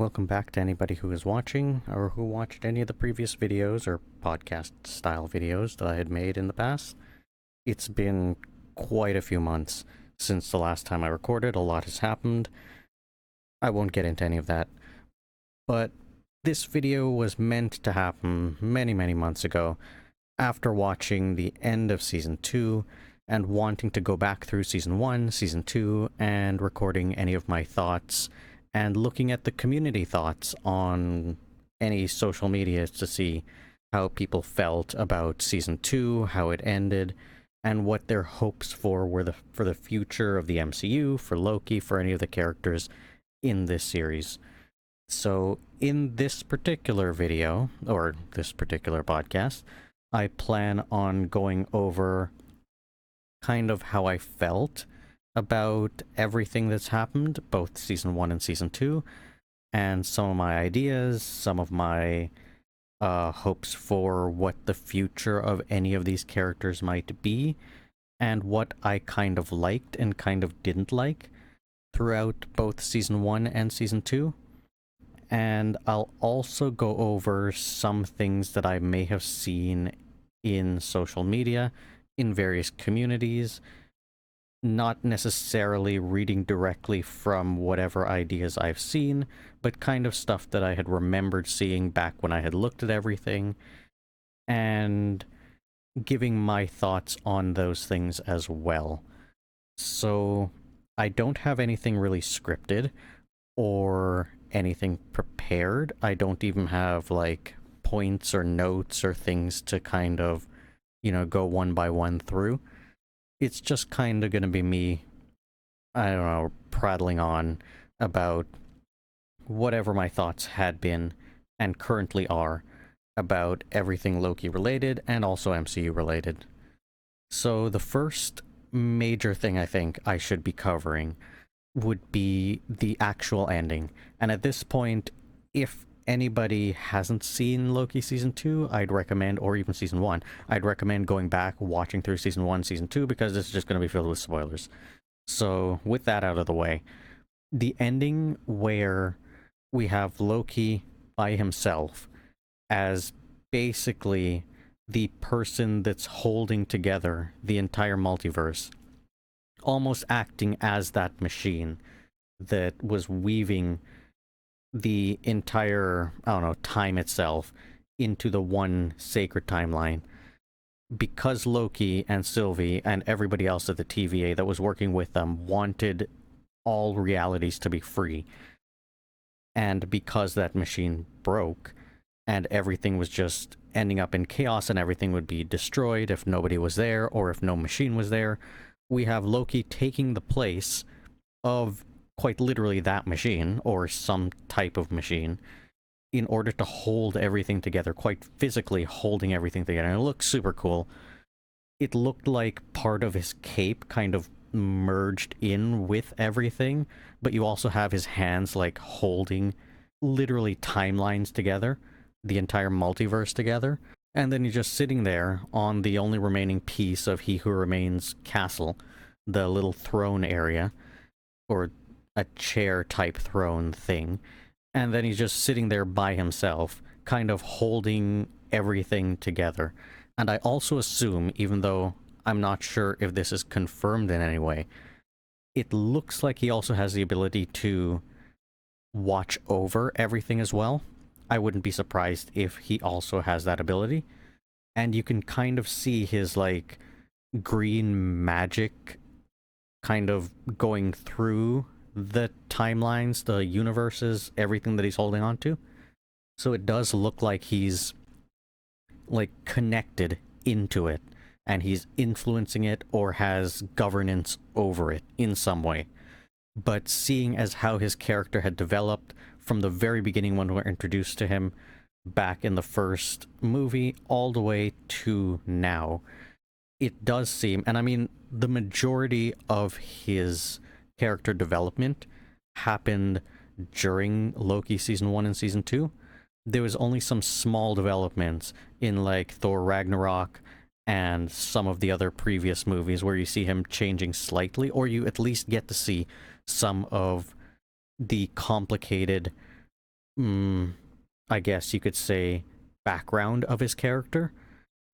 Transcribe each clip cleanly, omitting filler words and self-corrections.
Welcome back to anybody who is watching or who watched any of the previous videos or podcast style videos that I had made in the past. It's been quite a few months since the last time I recorded. A lot has happened. I won't get into any of that. But this video was meant to happen many months ago after watching the end of Season 2 and wanting to go back through Season 1, Season 2, and recording any of my thoughts and looking at the community thoughts on any social media to see how people felt about Season 2, how it ended, and what their hopes for the future of the MCU, for Loki, for any of the characters in this series. So in this particular video, or this particular podcast, I plan on going over kind of how I felt about everything that's happened, both Season 1 and Season 2, and some of my ideas, some of my hopes for what the future of any of these characters might be, and what I kind of liked and kind of didn't like throughout both Season 1 and Season 2. And I'll also go over some things that I may have seen in social media, in various communities, not necessarily reading directly from whatever ideas I've seen, but kind of stuff that I had remembered seeing back when I had looked at everything, and giving my thoughts on those things as well. So I don't have anything really scripted or anything prepared. I don't even have like points or notes or things to kind of, go one by one through. It's just kind of going to be me, I don't know, prattling on about whatever my thoughts had been and currently are about everything Loki related and also MCU related. So the first major thing I think I should be covering would be the actual ending. And at this point, if anybody hasn't seen Loki Season 2, I'd recommend, or even Season 1, I'd recommend going back, watching through Season 1, Season 2, because it's just going to be filled with spoilers. So, with that out of the way, the ending where we have Loki by himself as basically the person that's holding together the entire multiverse, almost acting as that machine that was weaving the entire, time itself into the one sacred timeline. Because Loki and Sylvie and everybody else at the TVA that was working with them wanted all realities to be free, and because that machine broke and everything was just ending up in chaos and everything would be destroyed if nobody was there or if no machine was there, we have Loki taking the place of quite literally that machine, or some type of machine, in order to hold everything together, quite physically holding everything together. And it looked super cool. It looked like part of his cape kind of merged in with everything, but you also have his hands like holding literally timelines together, the entire multiverse together. And then you're just sitting there on the only remaining piece of He Who Remains castle, the little throne area, or a chair type throne thing, and then he's just sitting there by himself, kind of holding everything together. And I also assume, even though I'm not sure if this is confirmed in any way, it looks like he also has the ability to watch over everything as well. I wouldn't be surprised if he also has that ability. And you can kind of see his like green magic kind of going through the timelines, the universes, everything that he's holding on to. So it does look like he's like connected into it, and he's influencing it or has governance over it in some way. But seeing as how his character had developed from the very beginning when we were introduced to him back in the first movie all the way to now, it does seem, and I mean, the majority of his character development happened during Loki Season 1 and Season 2. There was only some small developments in like Thor Ragnarok and some of the other previous movies where you see him changing slightly, or you at least get to see some of the complicated I guess you could say, background of his character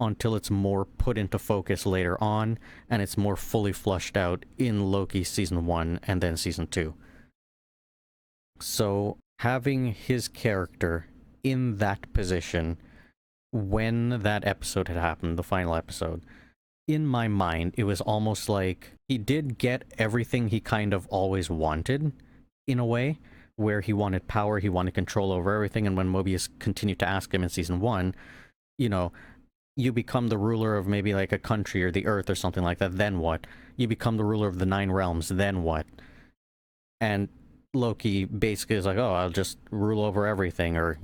until it's more put into focus later on, and it's more fully flushed out in Loki season 1 and then season 2. So having his character in that position when that episode had happened, the final episode, in my mind, it was almost like he did get everything he kind of always wanted, in a way, where he wanted power, he wanted control over everything, and when Mobius continued to ask him in season 1, you know, you become the ruler of maybe like a country or the earth or something like that, then what? You become the ruler of the 9 realms, then what? And Loki basically is like, oh, I'll just rule over everything, or,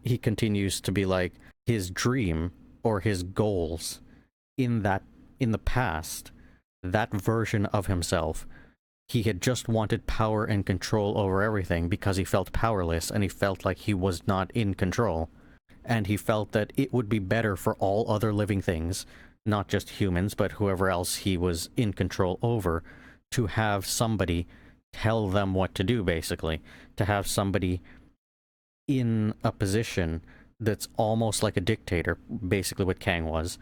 he continues to be like, his dream or his goals in the past, that version of himself, he had just wanted power and control over everything because he felt powerless and he felt like he was not in control. And he felt that it would be better for all other living things, not just humans, but whoever else he was in control over, to have somebody tell them what to do, basically. To have somebody in a position that's almost like a dictator, basically what Kang was,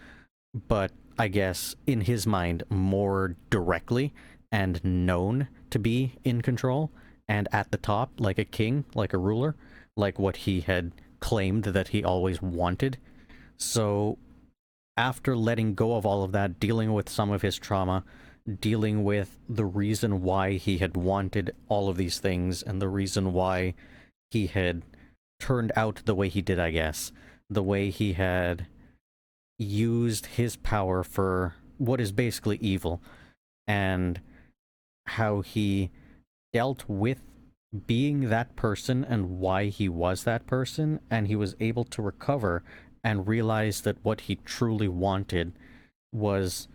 but I guess in his mind more directly and known to be in control and at the top, like a king, like a ruler, like what he had claimed that he always wanted. So after letting go of all of that, dealing with some of his trauma, dealing with the reason why he had wanted all of these things and the reason why he had turned out the way he did, I guess, the way he had used his power for what is basically evil, and how he dealt with being that person and why he was that person, and he was able to recover and realize that what he truly wanted was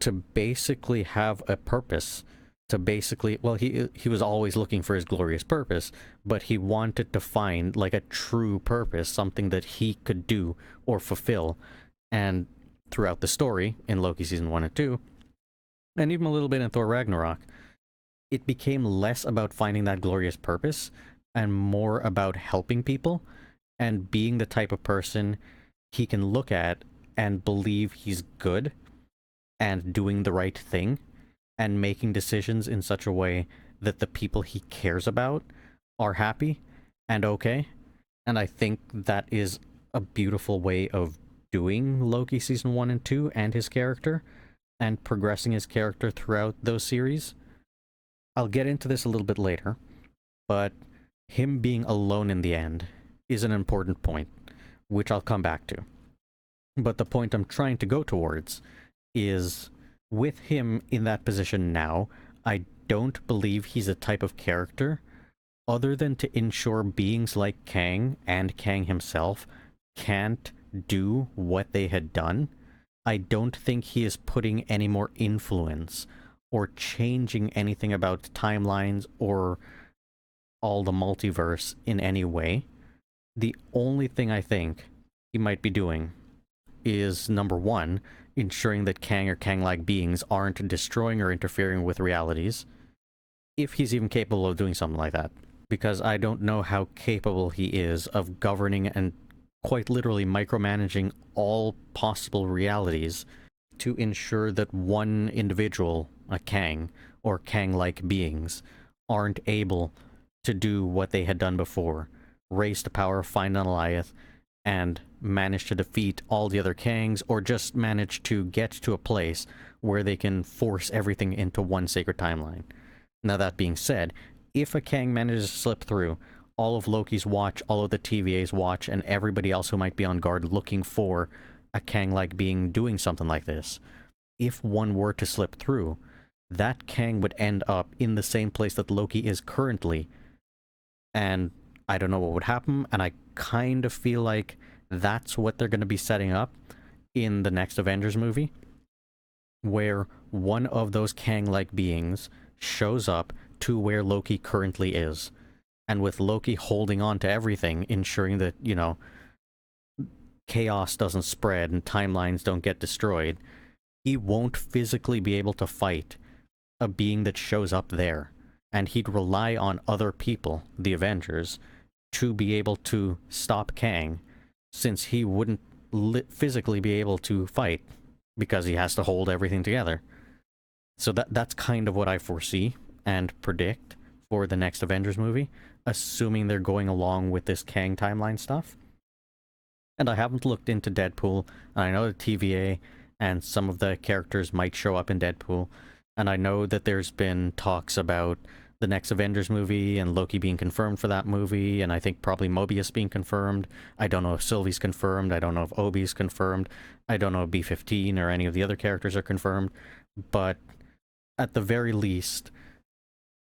to basically have a purpose, to basically, well, he was always looking for his glorious purpose, but he wanted to find like a true purpose, something that he could do or fulfill. And throughout the story in Loki season 1 and 2, and even a little bit in Thor Ragnarok, it became less about finding that glorious purpose and more about helping people and being the type of person he can look at and believe he's good and doing the right thing and making decisions in such a way that the people he cares about are happy and okay. And I think that is a beautiful way of doing Loki season 1 and 2 and his character, and progressing his character throughout those series. I'll get into this a little bit later, but him being alone in the end is an important point, which I'll come back to. But the point I'm trying to go towards is, with him in that position now, I don't believe he's a type of character, other than to ensure beings like Kang and Kang himself can't do what they had done. I don't think he is putting any more influence or changing anything about timelines or all the multiverse in any way. The only thing I think he might be doing is, number one, ensuring that Kang or Kang-like beings aren't destroying or interfering with realities, if he's even capable of doing something like that. Because I don't know how capable he is of governing and quite literally micromanaging all possible realities to ensure that one individual, a Kang, or Kang-like beings, aren't able to do what they had done before, raise to power, find an Alioth, and manage to defeat all the other Kangs, or just manage to get to a place where they can force everything into one sacred timeline. Now, that being said, if a Kang manages to slip through, all of Loki's watch, all of the TVA's watch, and everybody else who might be on guard looking for a Kang-like being doing something like this, if one were to slip through, that Kang would end up in the same place that Loki is currently. And I don't know what would happen, and I kind of feel like that's what they're going to be setting up in the next Avengers movie, where one of those Kang-like beings shows up to where Loki currently is. And with Loki holding on to everything, ensuring that, chaos doesn't spread and timelines don't get destroyed, he won't physically be able to fight a being that shows up there. And he'd rely on other people, the Avengers, to be able to stop Kang, since he wouldn't physically be able to fight because he has to hold everything together. So that's kind of what I foresee and predict for the next Avengers movie, assuming they're going along with this Kang timeline stuff. And I haven't looked into Deadpool, and I know the TVA and some of the characters might show up in Deadpool, and I know that there's been talks about the next Avengers movie and Loki being confirmed for that movie, and I think probably Mobius being confirmed. I don't know if Sylvie's confirmed, I don't know if Obi's confirmed, I don't know if B-15 or any of the other characters are confirmed, but at the very least,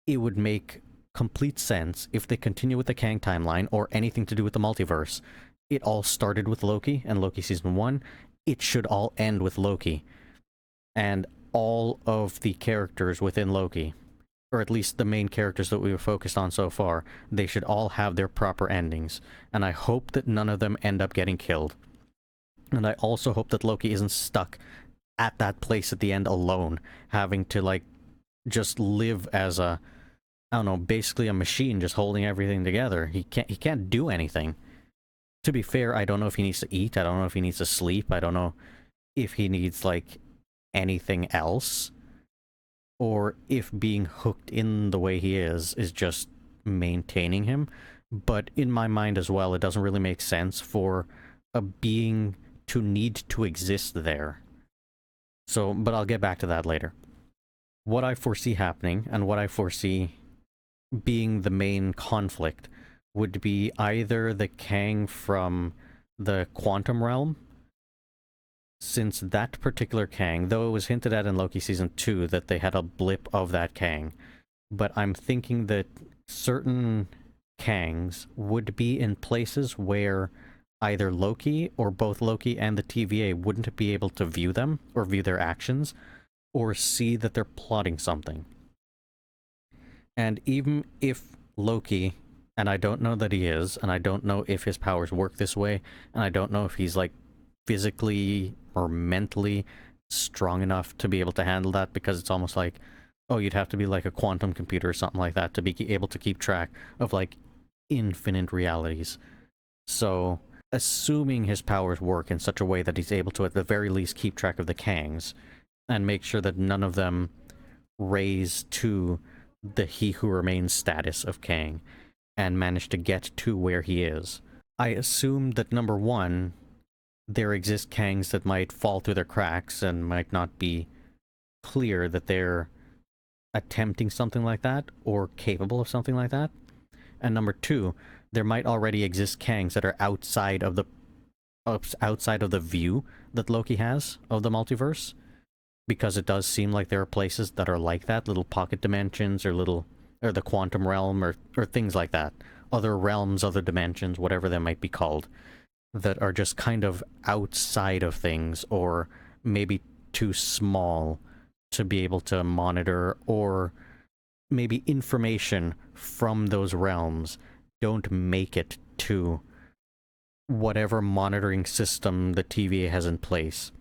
it would make complete sense if they continue with the Kang timeline or anything to do with the multiverse. It all started with Loki and Loki Season 1. It should all end with Loki. And all of the characters within Loki, or at least the main characters that we were focused on so far, they should all have their proper endings. And I hope that none of them end up getting killed. And I also hope that Loki isn't stuck at that place at the end alone, having to, like, just live as a, I don't know, basically a machine just holding everything together. He can't do anything. To be fair, I don't know if he needs to eat, I don't know if he needs to sleep, I don't know if he needs, like, anything else, or if being hooked in the way he is just maintaining him. But in my mind as well, it doesn't really make sense for a being to need to exist there. So, but I'll get back to that later. What I foresee happening, and what I foresee being the main conflict, would be either the Kang from the quantum realm, since that particular Kang, though it was hinted at in Loki Season 2 that they had a blip of that Kang, but I'm thinking that certain Kangs would be in places where either Loki or both Loki and the TVA wouldn't be able to view them, or view their actions, or see that they're plotting something. And even if Loki, and I don't know that he is, and I don't know if his powers work this way, and I don't know if he's, like, physically or mentally strong enough to be able to handle that, because it's almost like, oh, you'd have to be like a quantum computer or something like that to be able to keep track of, like, infinite realities. So, assuming his powers work in such a way that he's able to at the very least keep track of the Kangs, and make sure that none of them raise to the He Who Remains status of Kang, and manage to get to where he is. I assume that, number one, there exist Kangs that might fall through their cracks and might not be clear that they're attempting something like that or capable of something like that. And number two, there might already exist Kangs that are outside of the view that Loki has of the multiverse, because it does seem like there are places that are like that, little pocket dimensions or the quantum realm or things like that, other realms, other dimensions, whatever they might be called, that are just kind of outside of things, or maybe too small to be able to monitor, or maybe information from those realms don't make it to whatever monitoring system the TVA has in place,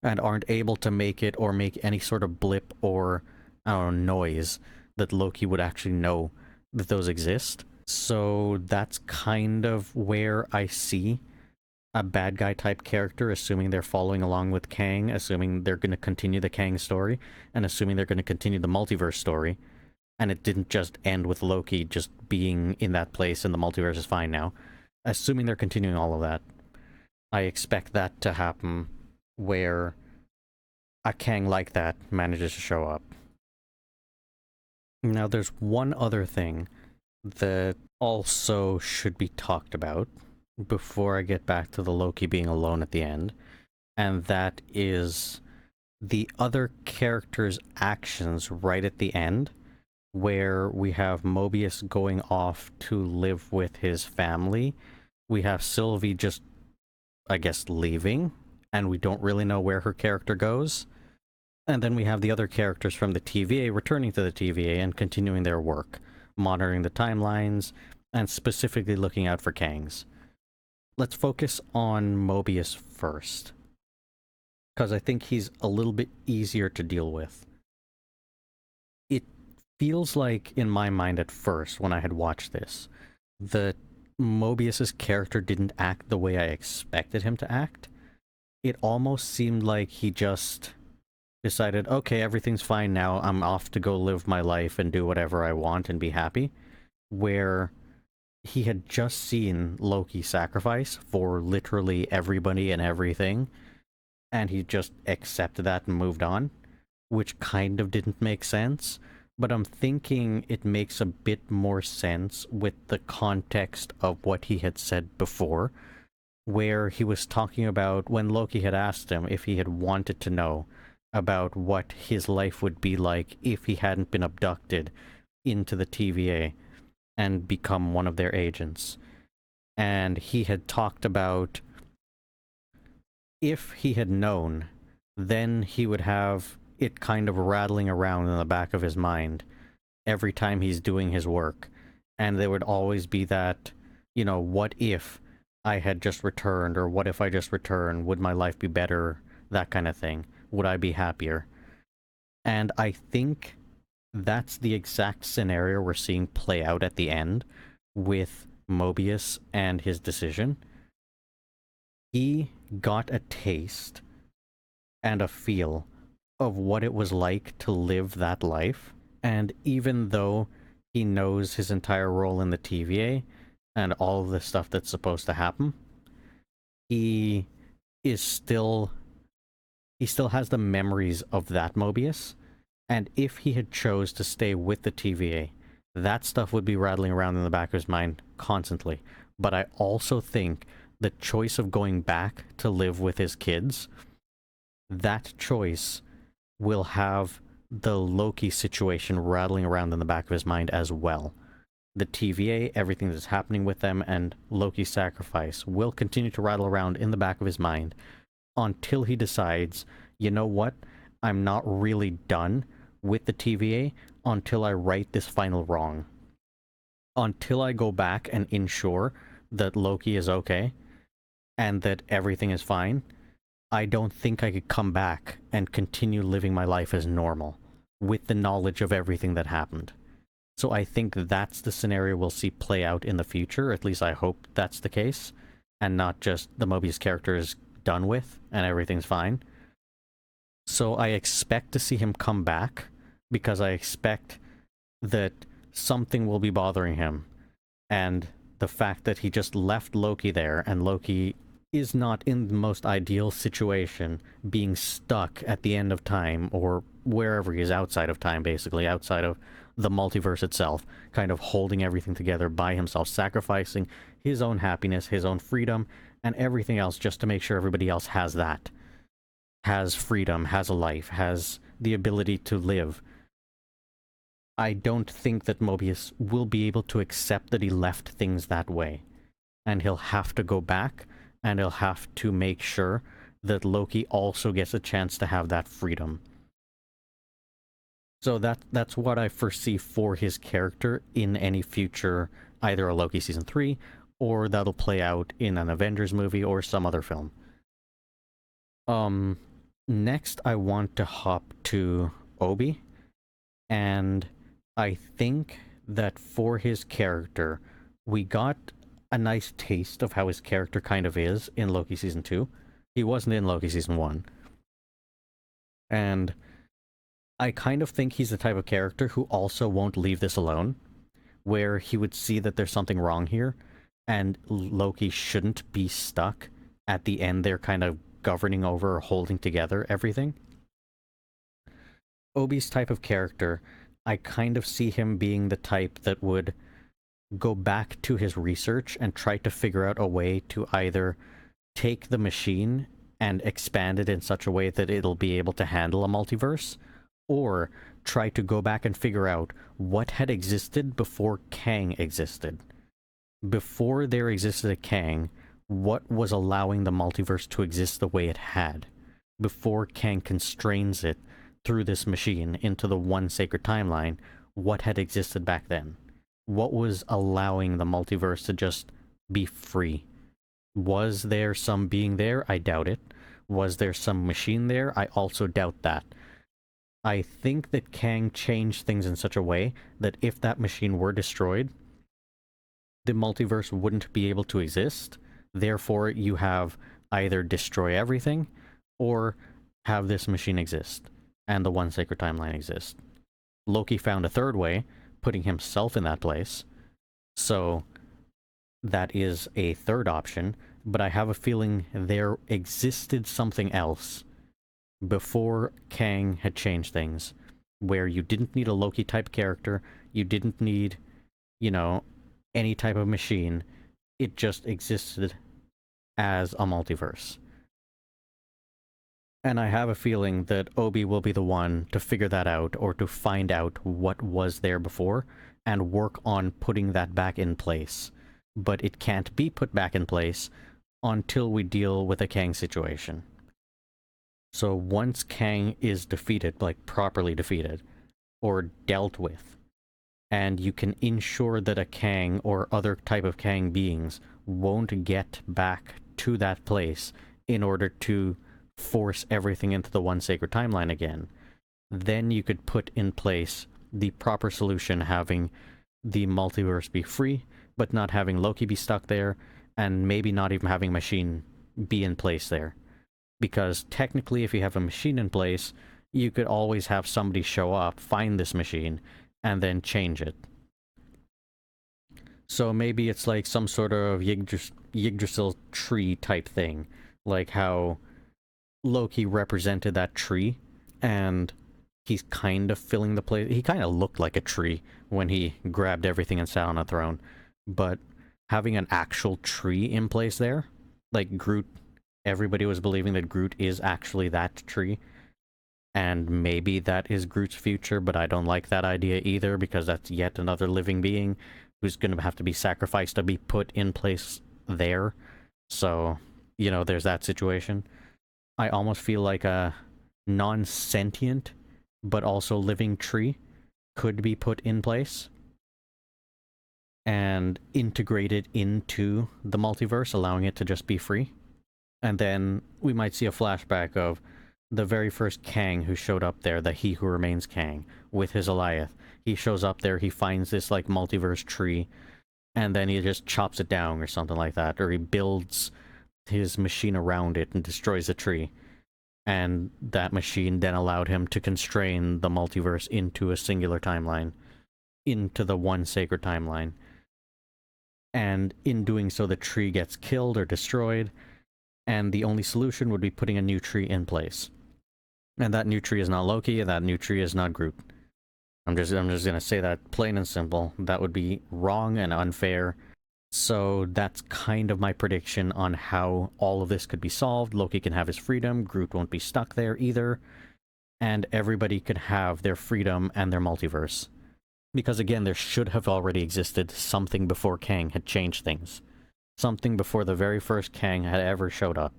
and aren't able to make it or make any sort of blip or, I don't know, noise that Loki would actually know that those exist. So that's kind of where I see a bad guy type character, assuming they're following along with Kang, assuming they're going to continue the Kang story, and assuming they're going to continue the multiverse story, and it didn't just end with Loki just being in that place and the multiverse is fine now. Assuming they're continuing all of that, I expect that to happen where a Kang like that manages to show up. Now, there's one other thing that also should be talked about before I get back to the Loki being alone at the end, and that is the other characters' actions right at the end, where we have Mobius going off to live with his family. We have Sylvie just, I guess, leaving, and we don't really know where her character goes. And then we have the other characters from the TVA returning to the TVA and continuing their work, monitoring the timelines, and specifically looking out for Kangs. Let's focus on Mobius first, because I think he's a little bit easier to deal with. It feels like, in my mind at first, when I had watched this, the Mobius's character didn't act the way I expected him to act. It almost seemed like he just decided, okay, everything's fine now, I'm off to go live my life and do whatever I want and be happy. Where he had just seen Loki sacrifice for literally everybody and everything, and he just accepted that and moved on, which kind of didn't make sense. But I'm thinking it makes a bit more sense with the context of what he had said before, where he was talking about when Loki had asked him if he had wanted to know about what his life would be like if he hadn't been abducted into the TVA and become one of their agents. And he had talked about if he had known, then he would have it kind of rattling around in the back of his mind every time he's doing his work. And there would always be that, what if I had just returned, or what if I just returned? Would my life be better? That kind of thing. Would I be happier? And I think that's the exact scenario we're seeing play out at the end with Mobius and his decision. He got a taste and a feel of what it was like to live that life. And even though he knows his entire role in the TVA and all of the stuff that's supposed to happen, he still has the memories of that Mobius. And if he had chose to stay with the TVA, that stuff would be rattling around in the back of his mind constantly. But I also think the choice of going back to live with his kids, that choice will have the Loki situation rattling around in the back of his mind as well. The TVA, everything that's happening with them, and Loki's sacrifice will continue to rattle around in the back of his mind until he decides, you know what, I'm not really done with the TVA until I right this final wrong. Until I go back and ensure that Loki is okay and that everything is fine, I don't think I could come back and continue living my life as normal with the knowledge of everything that happened. So I think that's the scenario we'll see play out in the future. At least I hope that's the case, and not just the Mobius character is done with and everything's fine. So I expect to see him come back, because I expect that something will be bothering him. And the fact that he just left Loki there, and Loki is not in the most ideal situation, being stuck at the end of time, or wherever he is outside of time, basically, outside of the multiverse itself, kind of holding everything together by himself, sacrificing his own happiness, his own freedom, and everything else just to make sure everybody else has that. Has freedom, has a life, has the ability to live. I don't think that Mobius will be able to accept that he left things that way. And he'll have to go back, and he'll have to make sure that Loki also gets a chance to have that freedom. So that's what I foresee for his character in any future, either a Loki Season 3, or that'll play out in an Avengers movie or some other film. Next I want to hop to Obi, and I think that for his character, we got a nice taste of how his character kind of is in Loki Season 2. He wasn't in Loki Season 1. And I kind of think he's the type of character who also won't leave this alone, where he would see that there's something wrong here, and Loki shouldn't be stuck at the end there kind of governing over or holding together everything. Obi's type of character, I kind of see him being the type that would go back to his research and try to figure out a way to either take the machine and expand it in such a way that it'll be able to handle a multiverse, or try to go back and figure out what had existed before Kang existed. Before there existed a Kang, what was allowing the multiverse to exist the way it had? Before Kang constrains it through this machine into the one sacred timeline, what had existed back then? What was allowing the multiverse to just be free? Was there some being there? I doubt it. Was there some machine there? I also doubt that. I think that Kang changed things in such a way that if that machine were destroyed, the multiverse wouldn't be able to exist. Therefore, you have either destroy everything or have this machine exist and the one sacred timeline exist. Loki found a third way, putting himself in that place. So that is a third option, but I have a feeling there existed something else before Kang had changed things, where you didn't need a Loki type character, you didn't need, you know, any type of machine. It just existed as a multiverse. And I have a feeling that Obi will be the one to figure that out, or to find out what was there before, and work on putting that back in place. But it can't be put back in place until we deal with a Kang situation. So once Kang is defeated, like properly defeated, or dealt with, and you can ensure that a Kang or other type of Kang beings won't get back to that place in order to force everything into the one sacred timeline again, then you could put in place the proper solution, having the multiverse be free, but not having Loki be stuck there, and maybe not even having Machine be in place there. Because technically, if you have a machine in place, you could always have somebody show up, find this machine, and then change it. So maybe it's like some sort of Yggdrasil tree type thing, like how Loki represented that tree, and he's kind of filling the place. He kind of looked like a tree when he grabbed everything and sat on a throne, but having an actual tree in place there, like Groot, everybody was believing that Groot is actually that tree, and maybe that is Groot's future, but I don't like that idea either, because that's yet another living being who's going to have to be sacrificed to be put in place there. So, you know, there's that situation. I almost feel like a non-sentient but also living tree could be put in place and integrated into the multiverse, allowing it to just be free. And then we might see a flashback of the very first Kang who showed up there, the He Who Remains Kang, with his Alioth. He shows up there, he finds this, like, multiverse tree, and then he just chops it down or something like that, or he builds his machine around it and destroys the tree. And that machine then allowed him to constrain the multiverse into a singular timeline, into the one sacred timeline. And in doing so, the tree gets killed or destroyed, and the only solution would be putting a new tree in place. And that new tree is not Loki, and that new tree is not Groot. I'm just gonna say that plain and simple. That would be wrong and unfair. So that's kind of my prediction on how all of this could be solved. Loki can have his freedom, Groot won't be stuck there either, and everybody could have their freedom and their multiverse. Because again, there should have already existed something before Kang had changed things. Something before the very first Kang had ever showed up.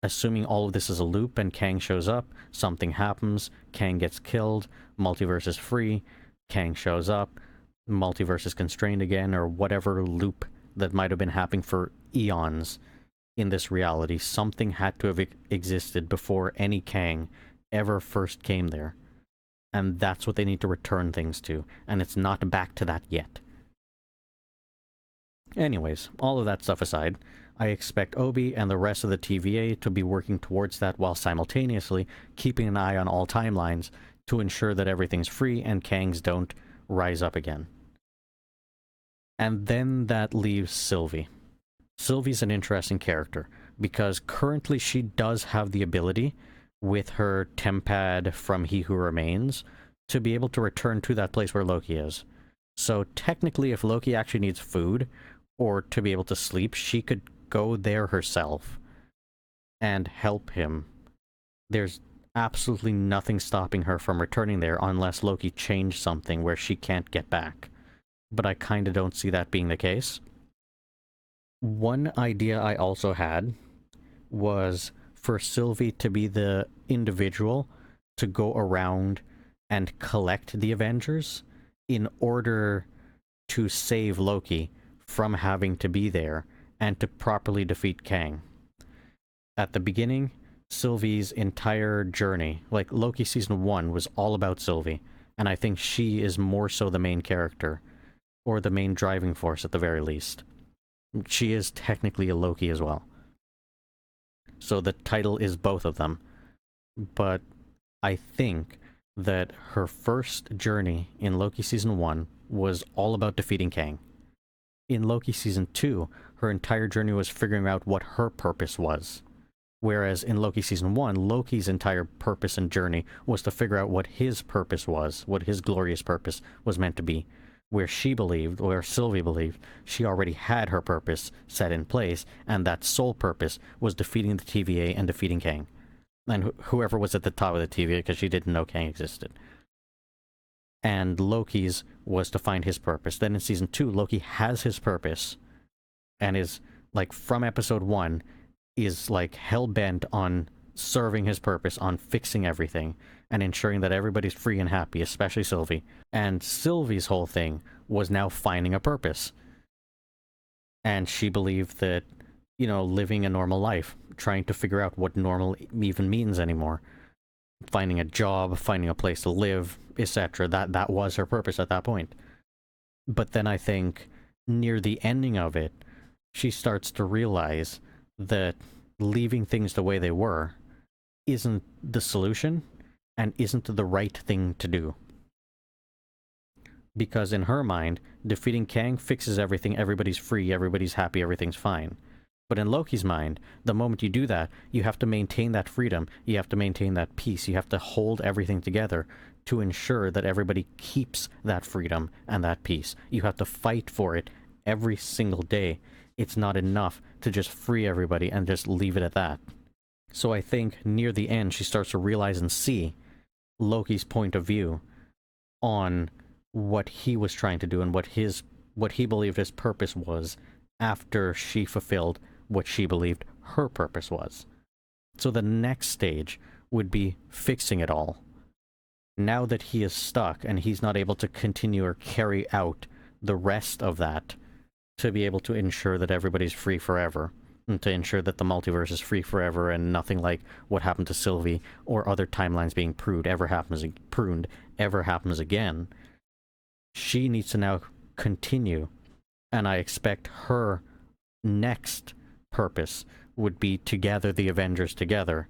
Assuming all of this is a loop and Kang shows up, something happens, Kang gets killed, multiverse is free, Kang shows up, multiverse is constrained again, or whatever loop that might have been happening for eons in this reality. Something had to have existed before any Kang ever first came there. And that's what they need to return things to, and it's not back to that yet. Anyways, all of that stuff aside, I expect Obi and the rest of the TVA to be working towards that while simultaneously keeping an eye on all timelines to ensure that everything's free and Kangs don't rise up again. And then that leaves Sylvie. Sylvie's an interesting character, because currently she does have the ability, with her Tempad from He Who Remains, to be able to return to that place where Loki is. So technically, if Loki actually needs food, or to be able to sleep, she could go there herself and help him. There's absolutely nothing stopping her from returning there unless Loki changed something where she can't get back. But I kinda don't see that being the case. One idea I also had was for Sylvie to be the individual to go around and collect the Avengers in order to save Loki from having to be there and to properly defeat Kang. At the beginning, Sylvie's entire journey, like Loki Season 1 was all about Sylvie, and I think she is more so the main character. or the main driving force at the very least. She is technically a Loki as well. So the title is both of them. But I think that her first journey in Loki Season 1 was all about defeating Kang. In Loki Season 2, her entire journey was figuring out what her purpose was. Whereas in Loki Season 1, Loki's entire purpose and journey was to figure out what his purpose was, what his glorious purpose was meant to be. Where she believed, or Sylvie believed, she already had her purpose set in place, and that sole purpose was defeating the TVA and defeating Kang. And whoever was at the top of the TVA, because she didn't know Kang existed. And Loki's was to find his purpose. Then in Season 2, Loki has his purpose, and is, like, from episode 1, is, like, hell-bent on serving his purpose, on fixing everything, and ensuring that everybody's free and happy, especially Sylvie. And Sylvie's whole thing was now finding a purpose. And she believed that, you know, living a normal life, trying to figure out what normal even means anymore, finding a job, finding a place to live, etc. That was her purpose at that point. But then I think near the ending of it, she starts to realize that leaving things the way they were isn't the solution and isn't the right thing to do. Because in her mind, defeating Kang fixes everything, everybody's free, everybody's happy, everything's fine. But in Loki's mind, the moment you do that, you have to maintain that freedom, you have to maintain that peace, you have to hold everything together to ensure that everybody keeps that freedom and that peace. You have to fight for it every single day. It's not enough to just free everybody and just leave it at that. So I think near the end, she starts to realize and see Loki's point of view on what he was trying to do and what he believed his purpose was after she fulfilled what she believed her purpose was. So the next stage would be fixing it all. Now that he is stuck and he's not able to continue or carry out the rest of that to be able to ensure that everybody's free forever, and to ensure that the multiverse is free forever and nothing like what happened to Sylvie or other timelines being pruned ever happens again, she needs to now continue. And I expect her next purpose would be to gather the Avengers together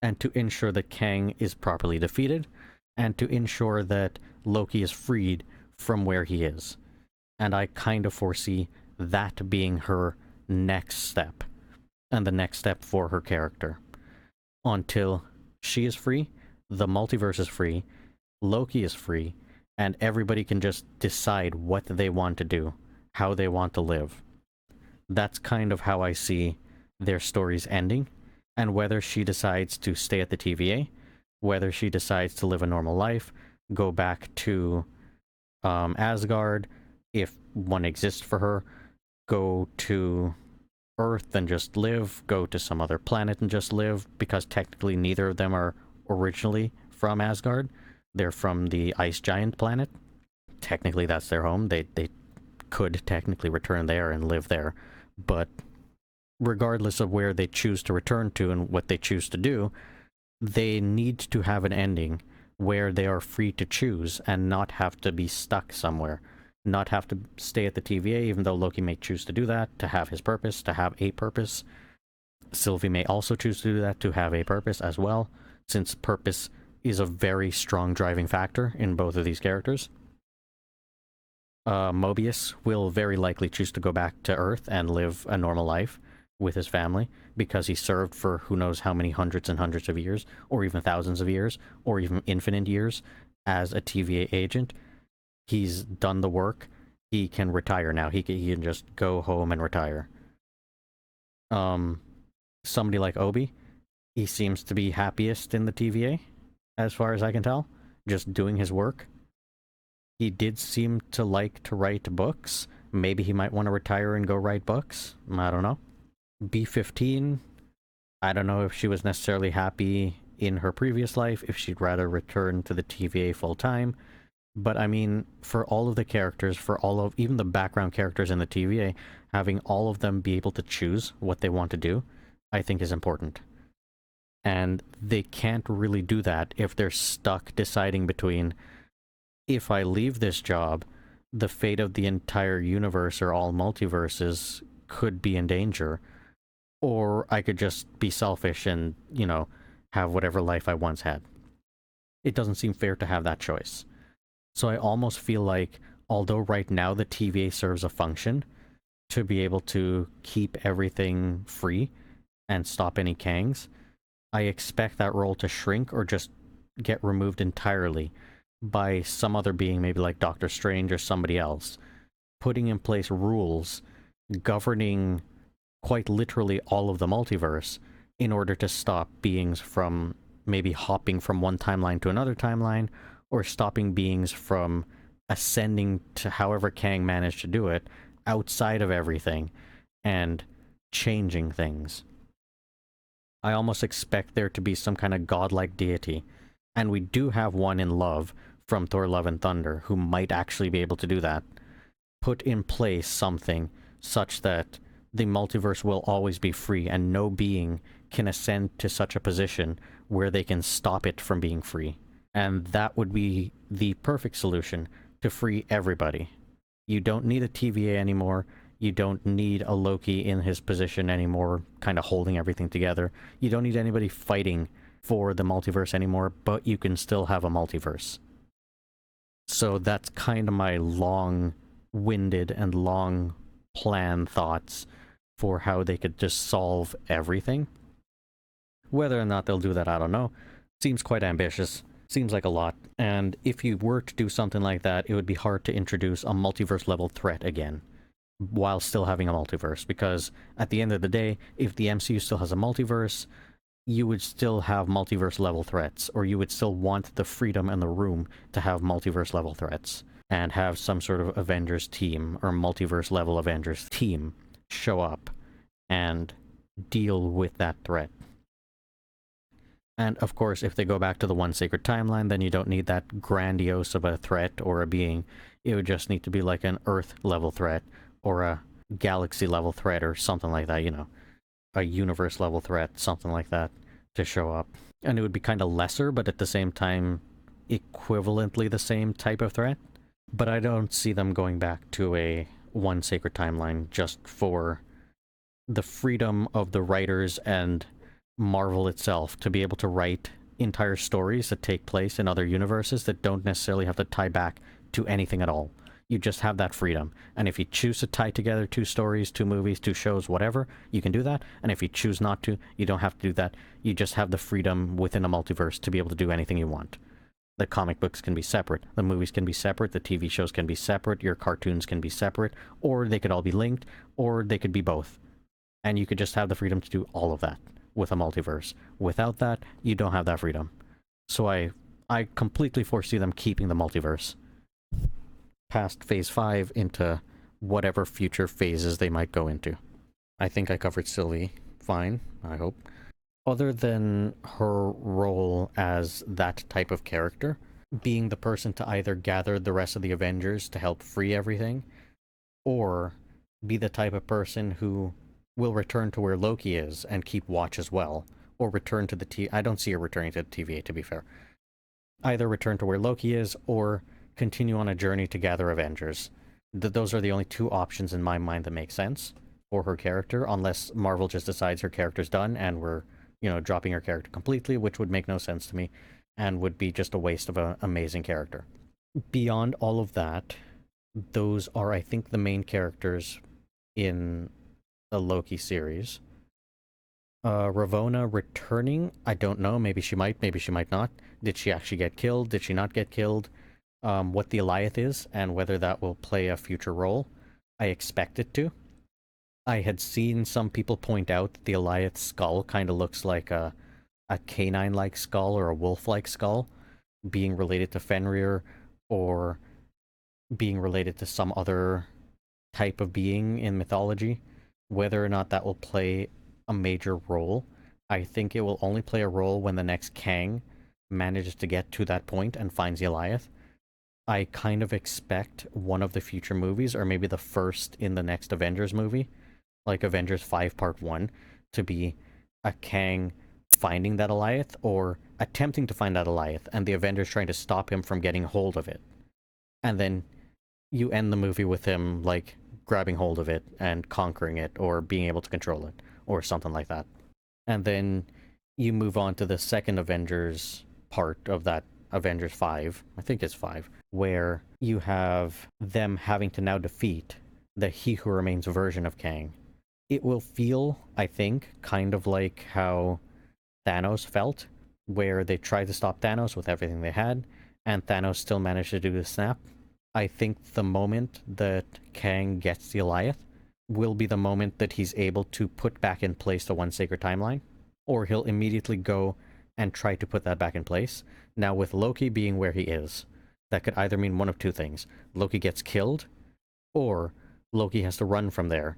and to ensure that Kang is properly defeated and to ensure that Loki is freed from where he is. And I kind of foresee that being her next step, and the next step for her character. Until she is free, the multiverse is free, Loki is free, and everybody can just decide what they want to do, how they want to live. That's kind of how I see their stories ending, and whether she decides to stay at the TVA, whether she decides to live a normal life, go back to Asgard, if one exists for her, go to Earth and just live, go to some other planet and just live, because technically neither of them are originally from Asgard. They're from the Ice Giant planet. Technically that's their home. They could technically return there and live there, but regardless of where they choose to return to and what they choose to do, they need to have an ending where they are free to choose and not have to be stuck somewhere. Not have to stay at the TVA, even though Loki may choose to do that, to have his purpose, to have a purpose. Sylvie may also choose to do that, to have a purpose as well, since purpose is a very strong driving factor in both of these characters. Mobius will very likely choose to go back to Earth and live a normal life with his family, because he served for who knows how many hundreds and hundreds of years, or even thousands of years, or even infinite years as a TVA agent. He's done the work. He can retire now. He can just go home and retire. Somebody like Obi, he seems to be happiest in the TVA, as far as I can tell, just doing his work. He did seem to like to write books. Maybe he might want to retire and go write books. I don't know. B-15, I don't know if she was necessarily happy in her previous life, if she'd rather return to the TVA full-time. But I mean, for all of the characters, for all of even the background characters in the TVA, having all of them be able to choose what they want to do, I think is important. And they can't really do that if they're stuck deciding between, if I leave this job, the fate of the entire universe or all multiverses could be in danger. Or I could just be selfish and, have whatever life I once had. It doesn't seem fair to have that choice. So I almost feel like, although right now the TVA serves a function to be able to keep everything free and stop any Kangs, I expect that role to shrink or just get removed entirely by some other being, maybe like Doctor Strange or somebody else, putting in place rules governing quite literally all of the multiverse in order to stop beings from maybe hopping from one timeline to another timeline, or stopping beings from ascending to however Kang managed to do it outside of everything and changing things. I almost expect there to be some kind of godlike deity, and we do have one in Love from Thor Love and Thunder who might actually be able to do that. Put in place something such that the multiverse will always be free and no being can ascend to such a position where they can stop it from being free. And that would be the perfect solution to free everybody. You don't need a TVA anymore. You don't need a Loki in his position anymore, kind of holding everything together. You don't need anybody fighting for the multiverse anymore, but you can still have a multiverse. So that's kind of my long-winded and long plan thoughts for how they could just solve everything. Whether or not they'll do that, I don't know. Seems quite ambitious. Seems like a lot. And if you were to do something like that, it would be hard to introduce a multiverse level threat again while still having a multiverse, because at the end of the day, if the MCU still has a multiverse, you would still have multiverse level threats, or you would still want the freedom and the room to have multiverse level threats and have some sort of Avengers team or multiverse level Avengers team show up and deal with that threat. And of course, if they go back to the one sacred timeline, then you don't need that grandiose of a threat or a being. It would just need to be like an Earth level threat or a galaxy level threat or something like that, a universe level threat, something like that, to show up. And it would be kind of lesser, but at the same time, equivalently the same type of threat. But I don't see them going back to a one sacred timeline just for the freedom of the writers and Marvel itself to be able to write entire stories that take place in other universes that don't necessarily have to tie back to anything at all. You just have that freedom. And if you choose to tie together 2 stories, 2 movies, 2 shows, whatever, you can do that. And if you choose not to, you don't have to do that. You just have the freedom within a multiverse to be able to do anything you want. The comic books can be separate, the movies can be separate, the TV shows can be separate, your cartoons can be separate, or they could all be linked, or they could be both. And you could just have the freedom to do all of that with a multiverse. Without that, you don't have that freedom. So I completely foresee them keeping the multiverse past phase 5 into whatever future phases they might go into. I think I covered Sylvie fine, I hope. Other than her role as that type of character, being the person to either gather the rest of the Avengers to help free everything, or be the type of person who will return to where Loki is and keep watch as well, or return to the I don't see her returning to the TVA, to be fair. Either return to where Loki is, or continue on a journey to gather Avengers. Those are the only 2 options in my mind that make sense for her character, unless Marvel just decides her character's done and we're, dropping her character completely, which would make no sense to me and would be just a waste of an amazing character. Beyond all of that, those are, I think, the main characters in the Loki series. Ravonna returning, I don't know, maybe she might not. Did she actually get killed? Did she not get killed? What the Alioth is, and whether that will play a future role. I expect it to. I had seen some people point out that the Alioth skull kind of looks like a canine-like skull or a wolf-like skull, being related to Fenrir, or being related to some other type of being in mythology. Whether or not that will play a major role, I think it will only play a role when the next Kang manages to get to that point and finds the Alioth. I kind of expect one of the future movies, or maybe the first in the next Avengers movie, like Avengers 5 Part 1, to be a Kang finding that Alioth, or attempting to find that Alioth, and the Avengers trying to stop him from getting hold of it. And then you end the movie with him, like, grabbing hold of it and conquering it, or being able to control it, or something like that. And then you move on to the second Avengers part of that, Avengers 5, I think it's 5, where you have them having to now defeat the He Who Remains version of Kang. It will feel, I think, kind of like how Thanos felt, where they tried to stop Thanos with everything they had, and Thanos still managed to do the snap. I think the moment that Kang gets the Goliath will be the moment that he's able to put back in place the One Sacred Timeline, or he'll immediately go and try to put that back in place. Now, with Loki being where he is, that could either mean one of two things. Loki gets killed, or Loki has to run from there,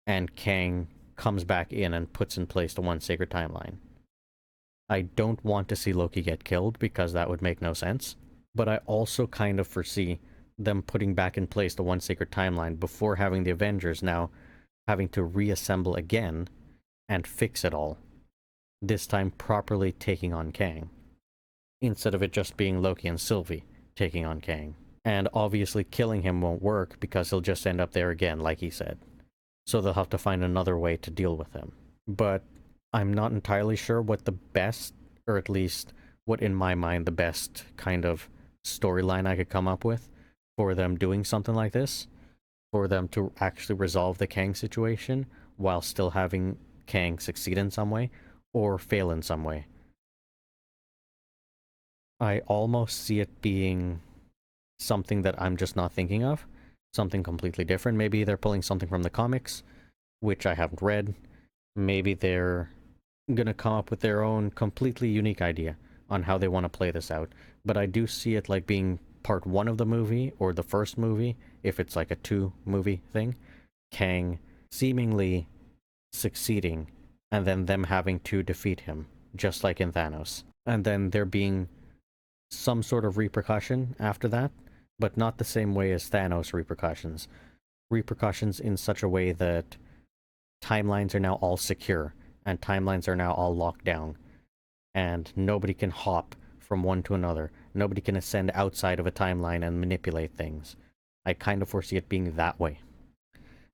and Kang comes back in and puts in place the One Sacred Timeline. I don't want to see Loki get killed, because that would make no sense, but I also kind of foresee them putting back in place the One Sacred Timeline before having the Avengers now having to reassemble again and fix it all. This time properly taking on Kang, instead of it just being Loki and Sylvie taking on Kang. And obviously killing him won't work, because he'll just end up there again, like he said. So they'll have to find another way to deal with him. But I'm not entirely sure what the best, or at least what in my mind the best kind of storyline I could come up with for them doing something like this, for them to actually resolve the Kang situation while still having Kang succeed in some way, or fail in some way. I almost see it being something that I'm just not thinking of, something completely different. Maybe they're pulling something from the comics, which I haven't read. Maybe they're gonna come up with their own completely unique idea on how they want to play this out. But I do see it like being part 1 of the movie, or the first movie, if it's like a 2-movie thing. Kang seemingly succeeding, and then them having to defeat him, just like in Thanos. And then there being some sort of repercussion after that, but not the same way as Thanos repercussions. Repercussions in such a way that timelines are now all secure, and timelines are now all locked down, and nobody can hop from one to another. Nobody can ascend outside of a timeline and manipulate things. I kind of foresee it being that way.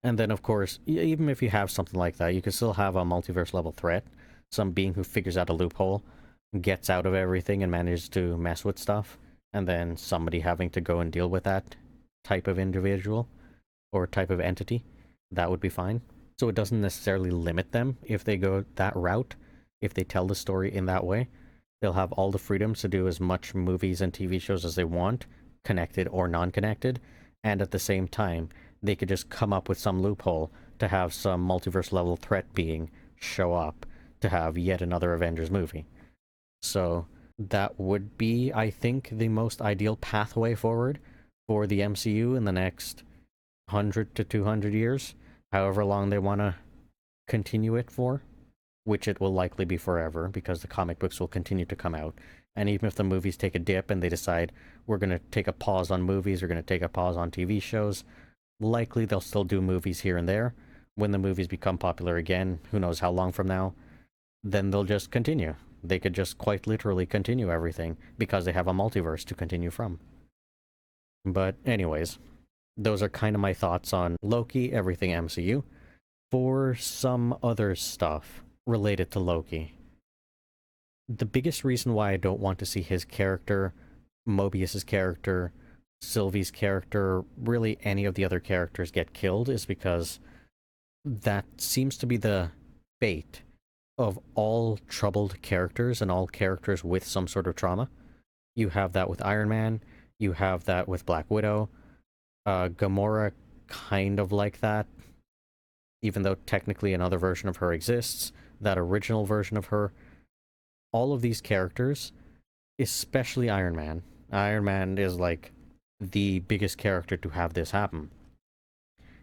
And then, of course, even if you have something like that, you can still have a multiverse level threat. Some being who figures out a loophole, gets out of everything and manages to mess with stuff, and then somebody having to go and deal with that type of individual or type of entity. That would be fine. So it doesn't necessarily limit them if they go that route. If they tell the story in that way, they'll have all the freedoms to do as much movies and TV shows as they want, connected or non-connected, and at the same time, they could just come up with some loophole to have some multiverse level threat being show up to have yet another Avengers movie. So that would be, I think, the most ideal pathway forward for the MCU in the next 100 to 200 years, however long they want to continue it for, which it will likely be forever, because the comic books will continue to come out. And even if the movies take a dip and they decide we're going to take a pause on movies, we're going to take a pause on TV shows, likely they'll still do movies here and there. When the movies become popular again, who knows how long from now, then they'll just continue. They could just quite literally continue everything, because they have a multiverse to continue from. But anyways, those are kind of my thoughts on Loki, everything MCU. For some other stuff related to Loki, the biggest reason why I don't want to see his character, Mobius's character, Sylvie's character, really any of the other characters get killed, is because that seems to be the fate of all troubled characters and all characters with some sort of trauma. You have that with Iron Man, you have that with Black Widow, Gamora kind of like that, even though technically another version of her exists, that original version of her. All of these characters, especially Iron Man. Iron Man is like the biggest character to have this happen.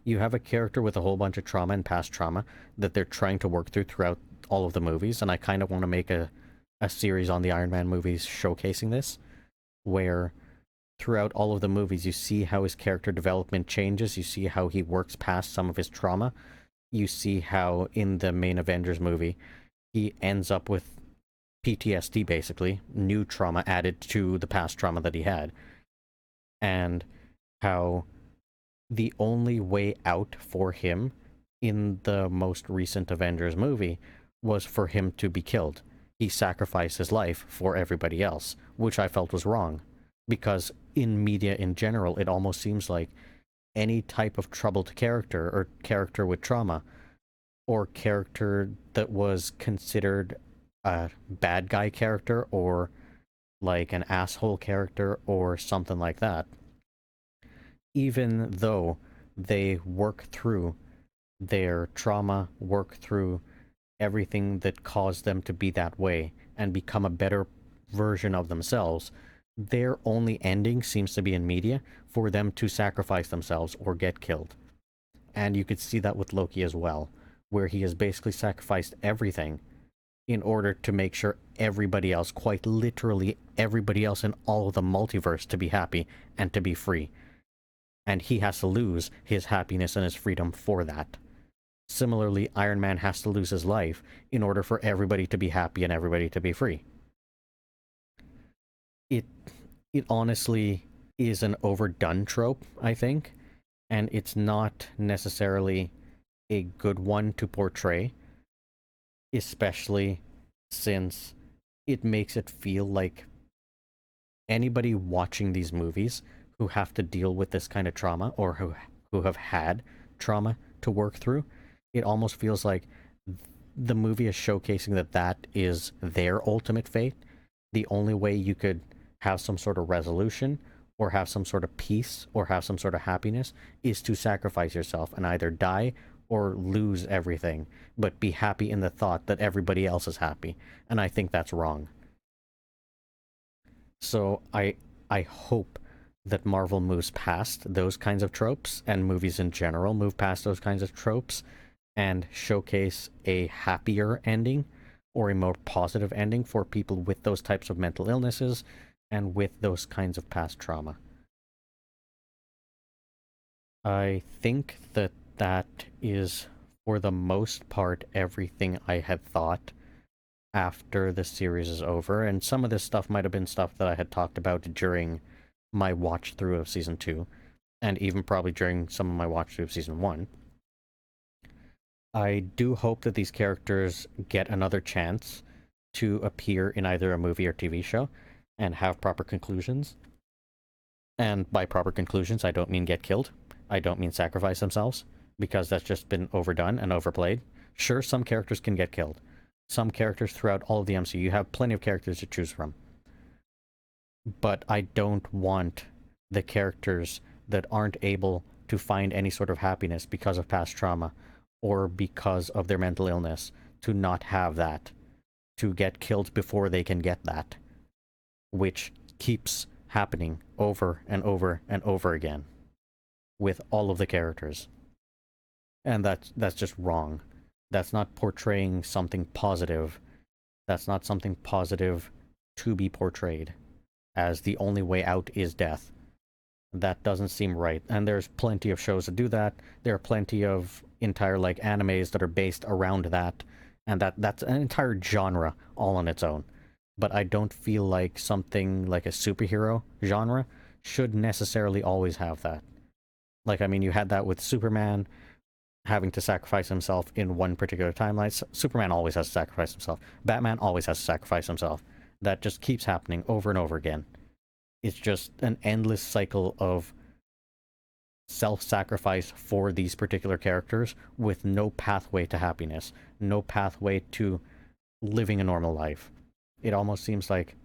You have a character with a whole bunch of trauma and past trauma that they're trying to work through throughout all of the movies, and I kind of want to make a series on the Iron Man movies showcasing this, where throughout all of the movies you see how his character development changes, you see how he works past some of his trauma, you see how in the main Avengers movie he ends up with PTSD, basically, new trauma added to the past trauma that he had, and how the only way out for him in the most recent Avengers movie was for him to be killed. He sacrificed his life for everybody else, which I felt was wrong. Because in media in general, it almost seems like any type of troubled character or character with trauma or character that was considered a bad guy character or like an asshole character or something like that, even though they work through their trauma, work through everything that caused them to be that way, and become a better version of themselves, their only ending seems to be in media for them to sacrifice themselves or get killed. And you could see that with Loki as well, where he has basically sacrificed everything in order to make sure everybody else, quite literally everybody else in all of the multiverse, to be happy and to be free. And he has to lose his happiness and his freedom for that. Similarly, Iron Man has to lose his life in order for everybody to be happy and everybody to be free. It honestly is an overdone trope, I think, and it's not necessarily a good one to portray, especially since it makes it feel like anybody watching these movies who have to deal with this kind of trauma or who have had trauma to work through, it almost feels like the movie is showcasing that is their ultimate fate. The only way you could have some sort of resolution or have some sort of peace or have some sort of happiness is to sacrifice yourself and either die or lose everything, but be happy in the thought that everybody else is happy. And I think that's wrong. So I hope that Marvel moves past those kinds of tropes, and movies in general move past those kinds of tropes and showcase a happier ending or a more positive ending for people with those types of mental illnesses and with those kinds of past trauma. I think that is, for the most part, everything I had thought after the series is over, and some of this stuff might have been stuff that I had talked about during my watch through of season 2, and even probably during some of my watch through of season 1. I do hope that these characters get another chance to appear in either a movie or TV show and have proper conclusions. And by proper conclusions, I don't mean get killed. I don't mean sacrifice themselves, because that's just been overdone and overplayed. Sure, some characters can get killed. Some characters throughout all of the MCU, you have plenty of characters to choose from. But I don't want the characters that aren't able to find any sort of happiness because of past trauma or because of their mental illness to not have that, to get killed before they can get that, which keeps happening over and over and over again with all of the characters. And that's just wrong. That's not portraying something positive. That's not something positive to be portrayed as the only way out is death. That doesn't seem right. And there's plenty of shows that do that. There are plenty of entire like animes that are based around that, and that's an entire genre all on its own. But I don't feel like something like a superhero genre should necessarily always have that. Like, I mean, you had that with Superman having to sacrifice himself in one particular timeline. Superman always has to sacrifice himself. Batman always has to sacrifice himself. That just keeps happening over and over again. It's just an endless cycle of self-sacrifice for these particular characters with no pathway to happiness, no pathway to living a normal life. It almost seems like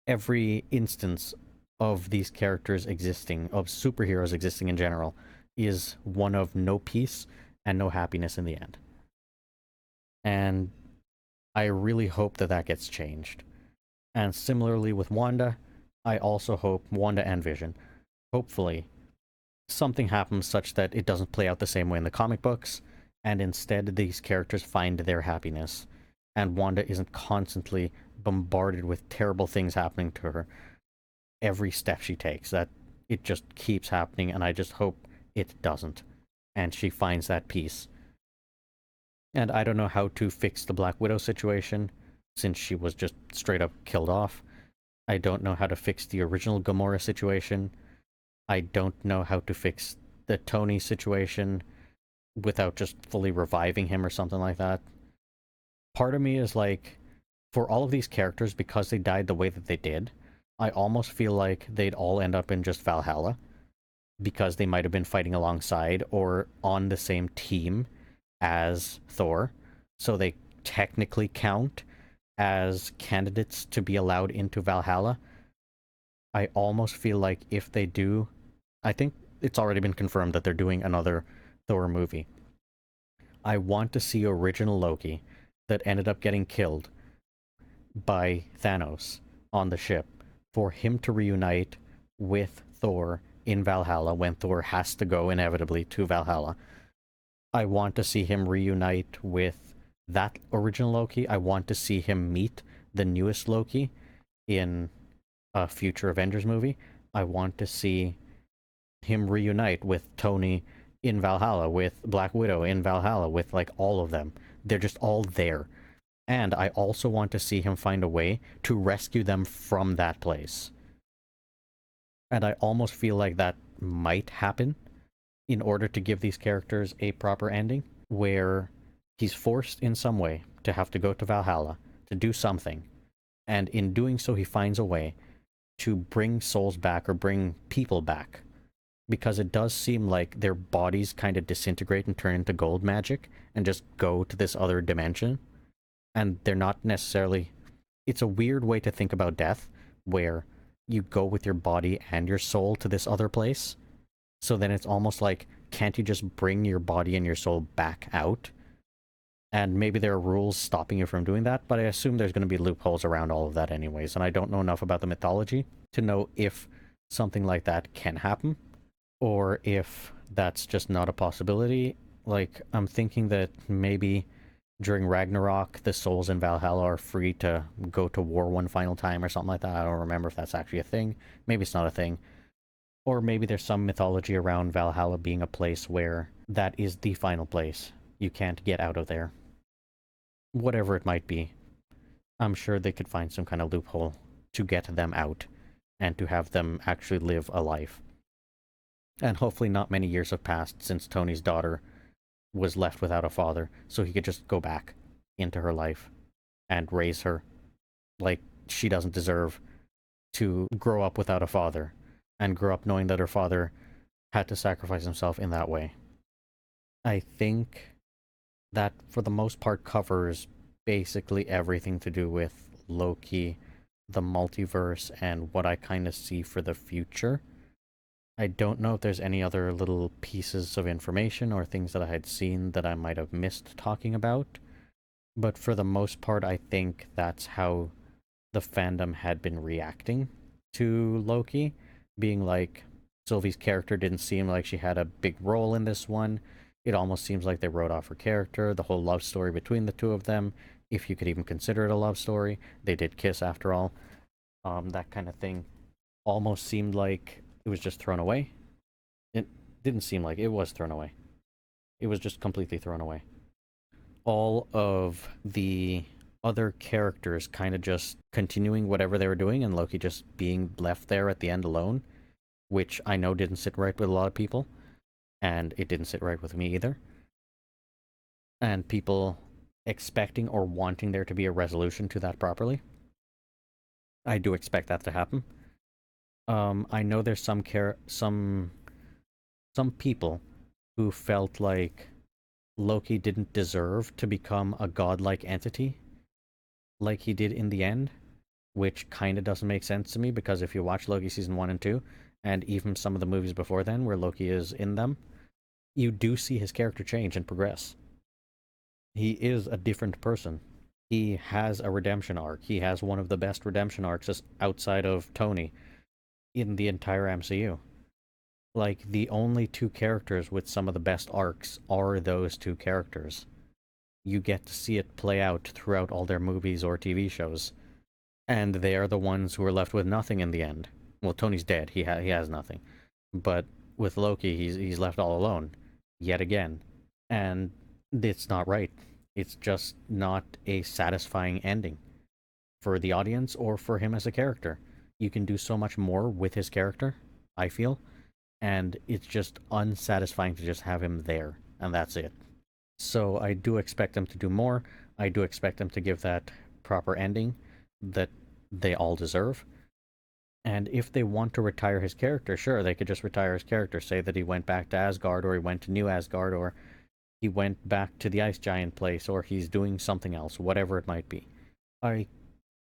every instance of these characters existing, of superheroes existing in general, is one of no peace and no happiness in the end. And I really hope that gets changed. And similarly with Wanda, I also hope, Wanda and Vision, hopefully something happens such that it doesn't play out the same way in the comic books, and instead these characters find their happiness, and Wanda isn't constantly bombarded with terrible things happening to her every step she takes, that it just keeps happening, and I just hope it doesn't, and she finds that peace. And I don't know how to fix the Black Widow situation, since she was just straight up killed off. I don't know how to fix the original Gamora situation. I don't know how to fix the Tony situation without just fully reviving him or something like that. Part of me is like, for all of these characters, because they died the way that they did, I almost feel like they'd all end up in just Valhalla, because they might have been fighting alongside or on the same team as Thor, so they technically count as candidates to be allowed into Valhalla. I almost feel like if they do, I think it's already been confirmed that they're doing another Thor movie. I want to see original Loki that ended up getting killed by Thanos on the ship, for him to reunite with Thor in Valhalla when Thor has to go inevitably to Valhalla. I want to see him reunite with that original Loki. I want to see him meet the newest Loki in a future Avengers movie. I want to see him reunite with Tony in Valhalla, with Black Widow in Valhalla, with like all of them. They're just all there. And I also want to see him find a way to rescue them from that place. And I almost feel like that might happen in order to give these characters a proper ending, where he's forced in some way to have to go to Valhalla to do something. And in doing so, he finds a way to bring souls back or bring people back. Because it does seem like their bodies kind of disintegrate and turn into gold magic and just go to this other dimension. And they're not necessarily... It's a weird way to think about death, where you go with your body and your soul to this other place. So then it's almost like, can't you just bring your body and your soul back out? And maybe there are rules stopping you from doing that, but I assume there's going to be loopholes around all of that anyways, and I don't know enough about the mythology to know if something like that can happen, or if that's just not a possibility. Like, I'm thinking that maybe during Ragnarok, the souls in Valhalla are free to go to war one final time or something like that. I don't remember if that's actually a thing. Maybe it's not a thing. Or maybe there's some mythology around Valhalla being a place where that is the final place. You can't get out of there. Whatever it might be, I'm sure they could find some kind of loophole to get them out and to have them actually live a life. And hopefully not many years have passed since Tony's daughter was left without a father, so he could just go back into her life and raise her. Like, she doesn't deserve to grow up without a father and grow up knowing that her father had to sacrifice himself in that way. I think that for the most part covers basically everything to do with Loki, the multiverse, and what I kind of see for the future. I don't know if there's any other little pieces of information or things that I had seen that I might have missed talking about, but for the most part I think that's how the fandom had been reacting to Loki, being like, Sylvie's character didn't seem like she had a big role in this one. It almost seems like they wrote off her character, the whole love story between the two of them, if you could even consider it a love story. They did kiss after all. That kind of thing almost seemed like it was just thrown away. It didn't seem like it was thrown away. It was just completely thrown away. All of the other characters kind of just continuing whatever they were doing and Loki just being left there at the end alone, which I know didn't sit right with a lot of people, and it didn't sit right with me either. And people expecting or wanting there to be a resolution to that properly. I do expect that to happen. I know there's some people who felt like Loki didn't deserve to become a godlike entity like he did in the end, which kind of doesn't make sense to me, because if you watch Loki season 1 and 2, and even some of the movies before then where Loki is in them, you do see his character change and progress. He is a different person. He has a redemption arc. He has one of the best redemption arcs outside of Tony in the entire MCU. Like, the only two characters with some of the best arcs are those two characters. You get to see it play out throughout all their movies or TV shows. And they are the ones who are left with nothing in the end. Well, Tony's dead. He has nothing. But with Loki, he's left all alone. Yet again. And it's not right. It's just not a satisfying ending for the audience or for him as a character. You can do so much more with his character, I feel, and it's just unsatisfying to just have him there, and that's it. So I do expect them to do more. I do expect them to give that proper ending that they all deserve. And if they want to retire his character, sure, they could just retire his character. Say that he went back to Asgard, or he went to New Asgard, or he went back to the Ice Giant place, or he's doing something else, whatever it might be. I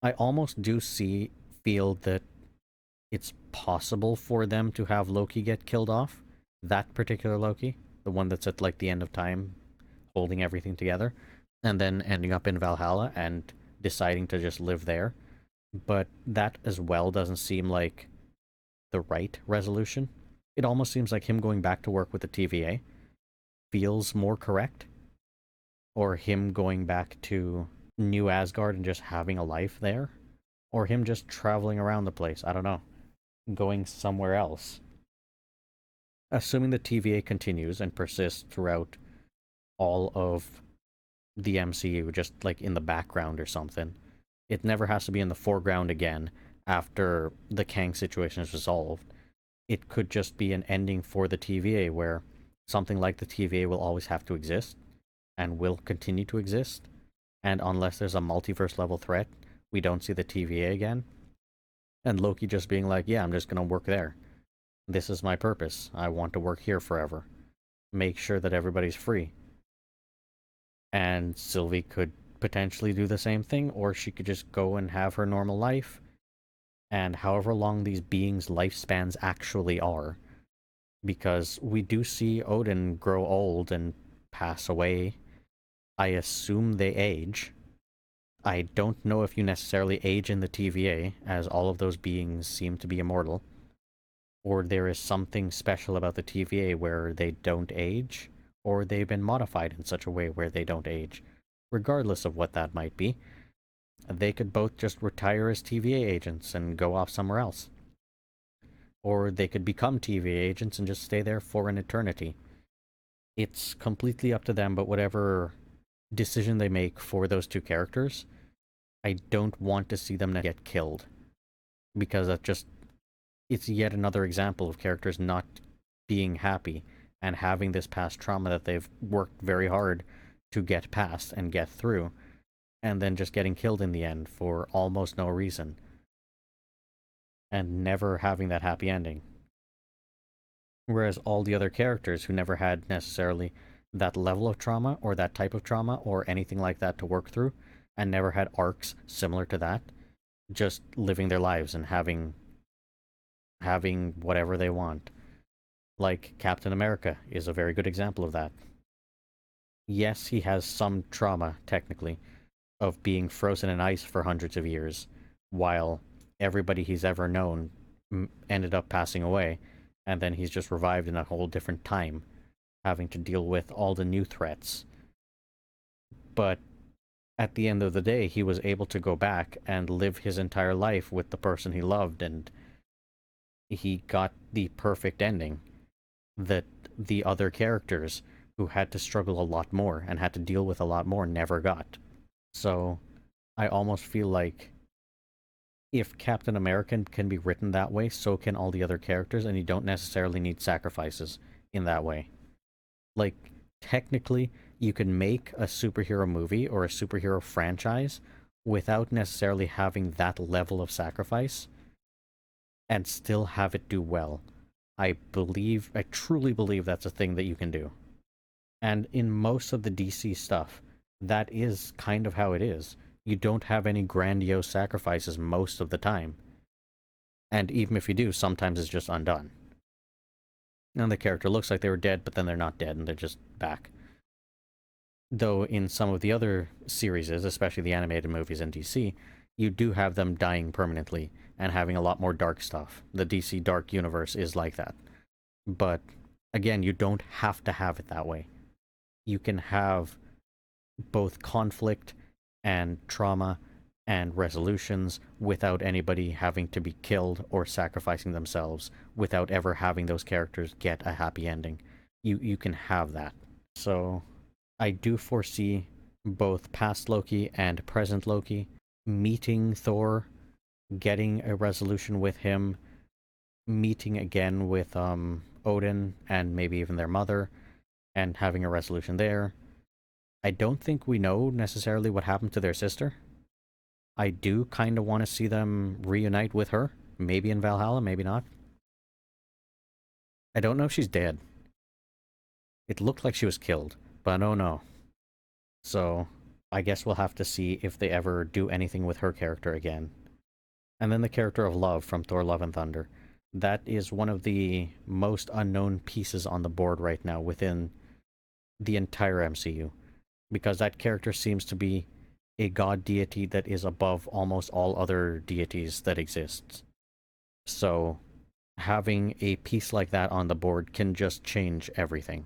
I almost do feel that it's possible for them to have Loki get killed off. That particular Loki, the one that's at like the end of time, holding everything together, and then ending up in Valhalla and deciding to just live there. But that as well doesn't seem like the right resolution. It almost seems like him going back to work with the TVA feels more correct, or him going back to New Asgard and just having a life there, or him just traveling around the place. I don't know, going somewhere else. Assuming the TVA continues and persists throughout all of the MCU, just like in the background or something, it never has to be in the foreground again after the Kang situation is resolved. It could just be an ending for the TVA where something like the TVA will always have to exist and will continue to exist. And unless there's a multiverse level threat, we don't see the TVA again. And Loki just being like, yeah, I'm just going to work there. This is my purpose. I want to work here forever. Make sure that everybody's free. And Sylvie could potentially do the same thing, or she could just go and have her normal life. And however long these beings' lifespans actually are, because we do see Odin grow old and pass away. I assume they age. I don't know if you necessarily age in the TVA, as all of those beings seem to be immortal, or there is something special about the TVA where they don't age, or they've been modified in such a way where they don't age. Regardless of what that might be, they could both just retire as TVA agents and go off somewhere else. Or they could become TVA agents and just stay there for an eternity. It's completely up to them, but whatever decision they make for those two characters, I don't want to see them get killed. Because it's yet another example of characters not being happy and having this past trauma that they've worked very hard to get past and get through, and then just getting killed in the end for almost no reason, and never having that happy ending. Whereas all the other characters who never had necessarily that level of trauma or that type of trauma or anything like that to work through, and never had arcs similar to that, just living their lives and having whatever they want. Like Captain America is a very good example of that. Yes, he has some trauma, technically, of being frozen in ice for hundreds of years, while everybody he's ever known ended up passing away, and then he's just revived in a whole different time, having to deal with all the new threats. But at the end of the day, he was able to go back and live his entire life with the person he loved, and he got the perfect ending that the other characters who had to struggle a lot more and had to deal with a lot more never got. So I almost feel like if Captain America can be written that way, so can all the other characters, and you don't necessarily need sacrifices in that way. Like, technically, you can make a superhero movie or a superhero franchise without necessarily having that level of sacrifice and still have it do well. I truly believe that's a thing that you can do. And in most of the DC stuff, that is kind of how it is. You don't have any grandiose sacrifices most of the time. And even if you do, sometimes it's just undone. And the character looks like they were dead, but then they're not dead and they're just back. Though in some of the other series, especially the animated movies in DC, you do have them dying permanently and having a lot more dark stuff. The DC Dark Universe is like that. But again, you don't have to have it that way. You can have both conflict and trauma and resolutions without anybody having to be killed or sacrificing themselves, without ever having those characters get a happy ending. You can have that. So I do foresee both past Loki and present Loki meeting Thor, getting a resolution with him, meeting again with Odin and maybe even their mother, and having a resolution there. I don't think we know necessarily what happened to their sister. I do kind of want to see them reunite with her. Maybe in Valhalla, maybe not. I don't know if she's dead. It looked like she was killed, but I don't know. So I guess we'll have to see if they ever do anything with her character again. And then the character of Love from Thor Love and Thunder. That is one of the most unknown pieces on the board right now within the entire MCU. Because that character seems to be a god deity that is above almost all other deities that exists. So having a piece like that on the board can just change everything.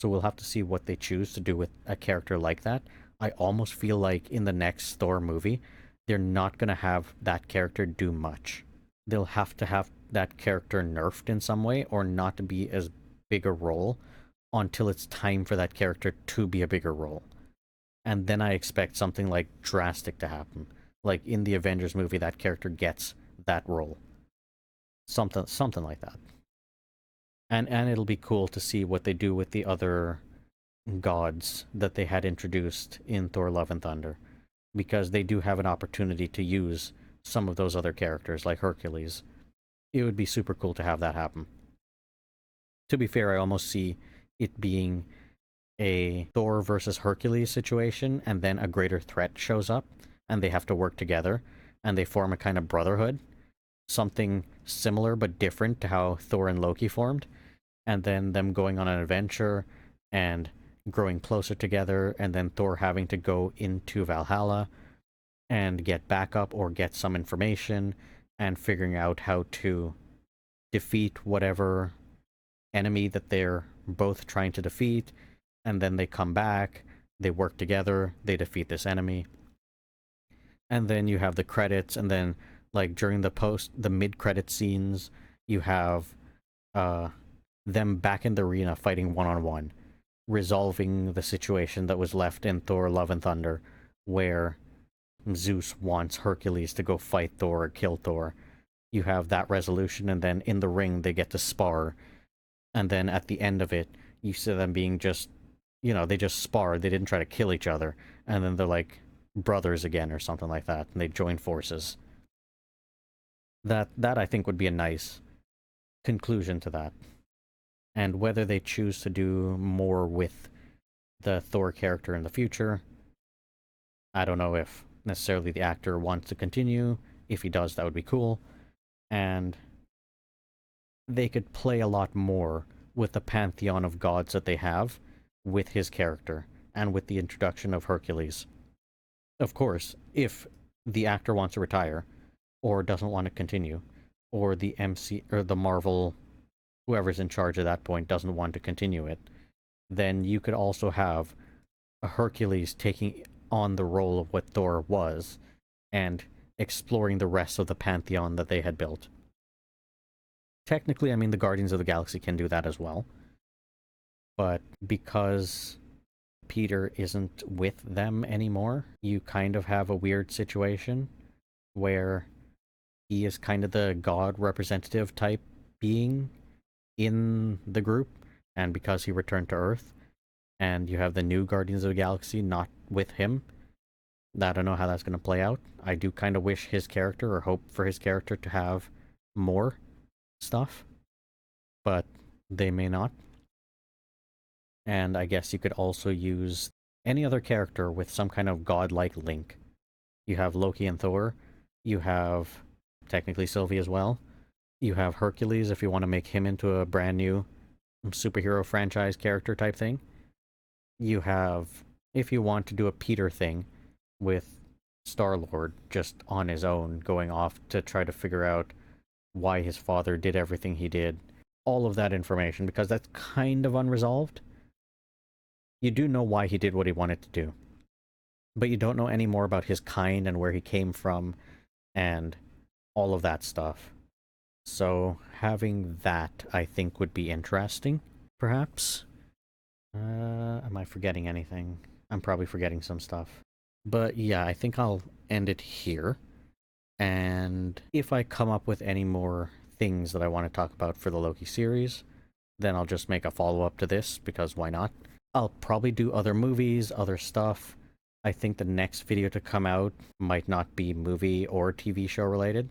So we'll have to see what they choose to do with a character like that. I almost feel like in the next Thor movie, they're not going to have that character do much. They'll have to have that character nerfed in some way or not to be as big a role until it's time for that character to be a bigger role. And then I expect something like drastic to happen. Like in the Avengers movie, that character gets that role. Something like that. And it'll be cool to see what they do with the other gods that they had introduced in Thor Love and Thunder. Because they do have an opportunity to use some of those other characters, like Hercules. It would be super cool to have that happen. To be fair, I almost see it being a Thor versus Hercules situation, and then a greater threat shows up, and they have to work together, and they form a kind of brotherhood. Something similar but different to how Thor and Loki formed, and then them going on an adventure and growing closer together, and then Thor having to go into Valhalla and get backup or get some information and figuring out how to defeat whatever enemy that they're both trying to defeat, and then they come back, they work together, they defeat this enemy. And then you have the credits, and then like during the mid-credit scenes, you have them back in the arena fighting one-on-one, resolving the situation that was left in Thor Love and Thunder, where Zeus wants Hercules to go fight Thor or kill Thor. You have that resolution, and then in the ring they get to spar, and then at the end of it, you see them being just, they just spar. They didn't try to kill each other, and then they're like brothers again or something like that, and they join forces. That I think would be a nice conclusion to that. And whether they choose to do more with the Thor character in the future, I don't know if necessarily the actor wants to continue. If he does, that would be cool. And they could play a lot more with the pantheon of gods that they have with his character and with the introduction of Hercules. Of course, if the actor wants to retire or doesn't want to continue, or the Marvel, whoever's in charge at that point, doesn't want to continue it, then you could also have a Hercules taking on the role of what Thor was and exploring the rest of the pantheon that they had built. Technically, I mean, the Guardians of the Galaxy can do that as well. But because Peter isn't with them anymore, you kind of have a weird situation where he is kind of the god representative type being in the group, and because he returned to Earth, and you have the new Guardians of the Galaxy not with him, I don't know how that's going to play out. I do kind of wish his character, or hope for his character, to have more stuff, but they may not. And I guess you could also use any other character with some kind of godlike link. You have Loki and Thor. You have technically Sylvie as well. You have Hercules if you want to make him into a brand new superhero franchise character type thing. You have, if you want to do a Peter thing with Star-Lord just on his own, going off to try to figure out why his father did everything he did. All of that information, because that's kind of unresolved. You do know why he did what he wanted to do, but you don't know any more about his kind and where he came from and all of that stuff. So having that, I think, would be interesting, perhaps. Am I forgetting anything? I'm probably forgetting some stuff. But yeah, I think I'll end it here. And if I come up with any more things that I want to talk about for the Loki series, then I'll just make a follow-up to this, because why not? I'll probably do other movies, other stuff. I think the next video to come out might not be movie or TV show related.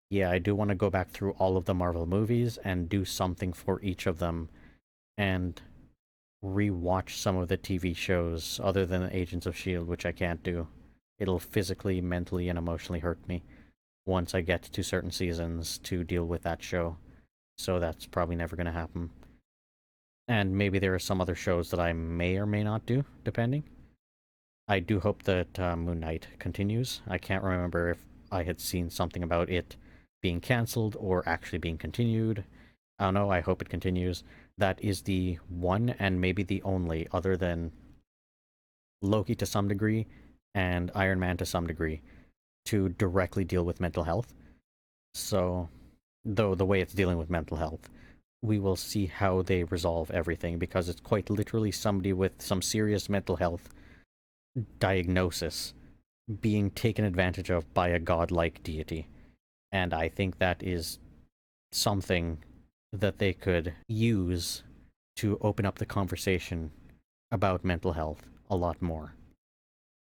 Yeah, I do want to go back through all of the Marvel movies and do something for each of them, and rewatch some of the TV shows other than Agents of S.H.I.E.L.D., which I can't do. It'll physically, mentally, and emotionally hurt me once I get to certain seasons to deal with that show. So that's probably never going to happen. And maybe there are some other shows that I may or may not do, depending. I do hope that Moon Knight continues. I can't remember if I had seen something about it being cancelled or actually being continued. I don't know, I hope it continues. That is the one and maybe the only, other than Loki to some degree and Iron Man to some degree, to directly deal with mental health. So, though the way it's dealing with mental health, we will see how they resolve everything, because it's quite literally somebody with some serious mental health diagnosis being taken advantage of by a godlike deity. And I think that is something that they could use to open up the conversation about mental health a lot more.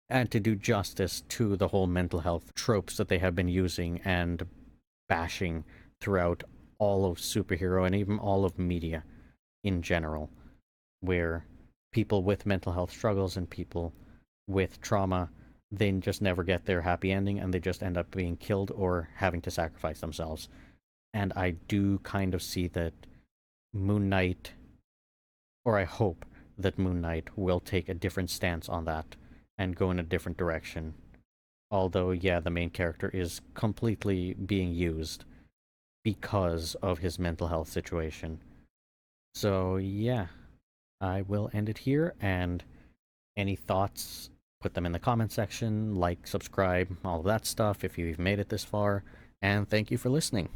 And to do justice to the whole mental health tropes that they have been using and bashing throughout all of superhero and even all of media in general, where people with mental health struggles and people with trauma, they just never get their happy ending and they just end up being killed or having to sacrifice themselves. And I do kind of see that Moon Knight, or I hope that Moon Knight will take a different stance on that and go in a different direction. Although, yeah, the main character is completely being used because of his mental health situation. So, yeah, I will end it here, and any thoughts, put them in the comment section, like, subscribe, all of that stuff if you've made it this far, and thank you for listening.